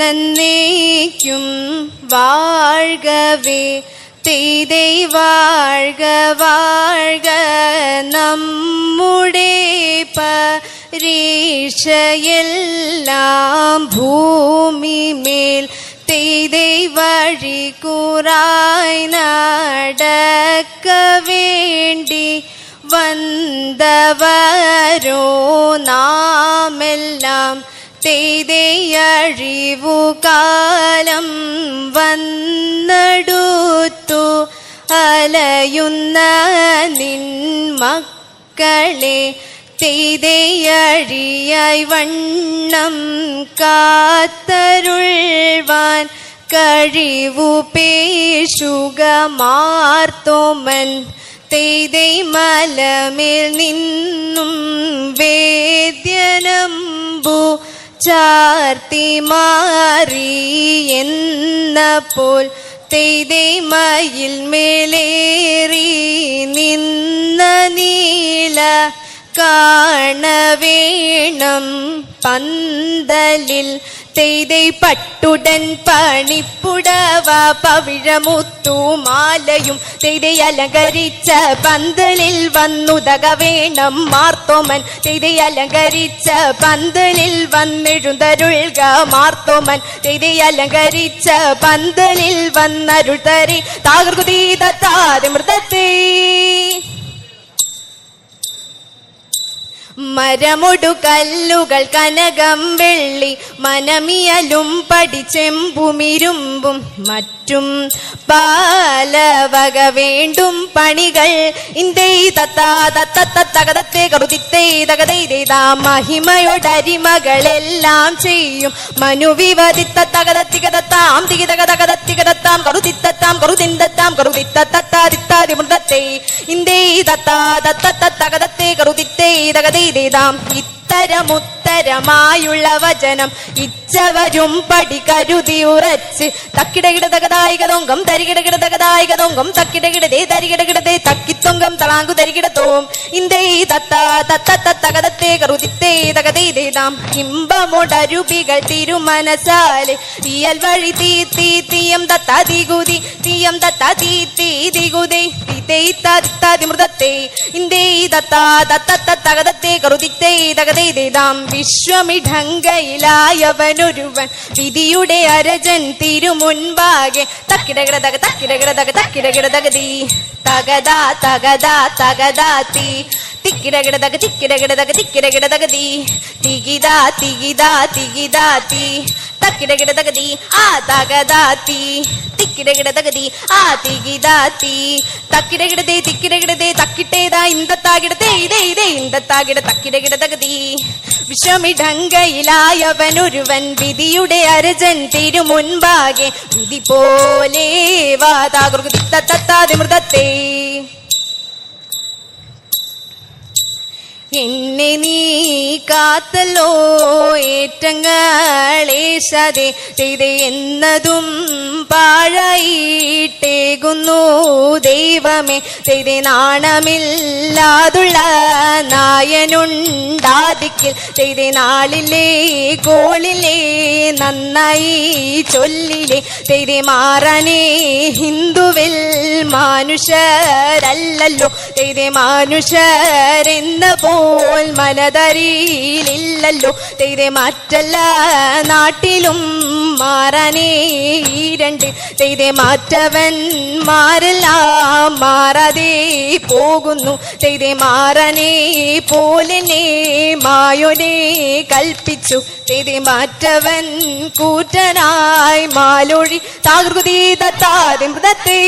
എന്നേക്കും വാഴ്കവേ. തെയ്തൈ വാഴ്ക വാഴ്ക നമ്മുടെ പരീക്ഷയെല്ലാം ഭൂമിമേൽ. തെയ്തൈ വഴി കൂറായി നടക്ക വേണ്ടി വന്നവരോ നാമെല്ലാം. തെയ്തൈ അഴിവുകാലം വന്നെടുത്തു അലയുന്ന നിൻ മക്കളെ. തെയ്തൈ അഴിയായി വണ്ണം കാത്തരുൾവാൻ കഴിവു പേശുക മാർത്തോമൻ. തെയ്തൈ മലമേൽ നിന്നും വേദ്യനമ്പു ചാർത്തി മാറി എന്നപ്പോൾ. തെയ്തൈ മയിൽ മേലേറി നിന്ന നീല കാണവേണം പന്തലിൽ. തെയ്തൈ പട്ടുടൻ പണിപ്പുടവ പവിഴമുത്തുമാലയും തെയ്തൈ അലങ്കരിച്ച പന്തലിൽ വന്നുതക വേണം മാർത്തോമൻ. തെയ്തൈ അലങ്കരിച്ച പന്തലിൽ വന്നെഴുന്തരുൾക മാർത്തോമൻ. തെയ്തൈ അലങ്കരിച്ച പന്തലിൽ വന്നരുൾതരി താകൃതീതാതി മൃതത്തെ. മരമൊടു കല്ലുകൾ കനകം വെള്ളി മനമിയലും പടിച്ചെമ്പുമിരുമ്പും മറ്റും പാലവക വേണ്ടും പണികൾ. ഇന്ദൈ തത്താ തത്തത്തകതത്തെ കറുതിത്തേ തകതൈതാ മഹിമയോടരിമകളെല്ലാം ചെയ്യും മനുവിവതിത്ത തകതത്തികതത്താം തികിതകതകതത്തികതത്താം കറുതിത്തത്താം കറുതിന്തത്താം കറുതിത്തത്താതിത്താതി മൃതത്തെ. ഇന്ദൈ തത്താ തത്തത്തകതത്തെ കറുതിത്തേ തകതൈ ഇത്തരമുത്തരമായുള്ള വചനം ഇച്ചവരും പടി കരുതി ഉറച്ച്. തക്കിടകിടതകതായികതൊങ്കം തരികിടകിടതകതായികതൊങ്കം തക്കിടകിടതേ തരികിടകിടതേ തക്കിത്തൊങ്കം തളാങ്കു തരികിടത്തോം. ഇന്ദൈ തത്താ തത്തത്തകതത്തെ കറുതിത്തേ തകതൈതാം ഇമ്പമോടരുപികൾ തിരുമനസാലെ. തീയൽ വഴി തീ തീ തീയം തത്താ ദിഗുതി തീയം തത്താ തീ തീ ദിഗുതേ തിത്താതി മൃതത്തെ. ഇന്ദൈ തത്താ തത്തത്തകതത്തെ കറുതിത്തേ തകതൈതാം വിശ്വമിഢങ്കയിലായവനൊരുവൻ വിധിയുടെ അരജൻ തിരുമുൻപാകെ. തക്കിടകിടതക തക്കിടകിടതക തക്കിടകിടതകതി തകതാ തകതാ തകതാത്തി തിക്കിടകിടതക തിക്കിടകിടതക തിക്കിടകിടതകതി തികിതാ തികിതാ തികിതാത്തി തക്കിടകിടതകതി ആ തകതാത്തി തിക്കിടകിടതകതി ആ തികിതാത്തി തക്കിടകിടതേ തിക്കിടകിടതേ തക്കിട്ടേതാ ഇന്തത്താകിടതേ ഇതേ ഇതേ ഇന്തത്താകിട തക്കിടകിടതകതി. വിശ്വമിഢങ്കയിലായവനൊരുവൻ വിധിയുടെ അരജൻ തിരുമുൻപാകെ. വിധി പോലെ വാതാകൃതിത്തത്താതി മൃതത്തെ. എന്നെ നീ കാത്തല്ലോ ഏറ്റങ്ങളേശതെ. തെയ്തൈ എന്നതും പാഴായിട്ടേകുന്നു ദൈവമേ. തെയ്തൈ നാണമില്ലാതുള്ള നായനുണ്ടാതിക്കിൽ. തെയ്തൈ നാളിലെ കോളിലെ നന്നായി ചൊല്ലിലെ. തെയ്തൈ മാറാനേ ഹിന്ദുവിൽ മാനുഷരല്ലല്ലോ. തെയ്തൈ മാനുഷരെന്ന പോൽ മനതരിയിലില്ലല്ലോ. തെയ്തൈ മാറ്റല്ല നാട്ടിലും മാറാനേ രണ്ട്. തെയ്തൈ മാറ്റവന്മാരെല്ലാം മാറാതെ പോകുന്നു. തെയ്തൈ മാറാനേ പോലെന്നെ മായോനെ കൽപ്പിച്ചു. തെയ്തൈ മാറ്റവൻ കൂറ്റനായി മാലൊഴി താകൃതി തത്താതി മൃതത്തെ.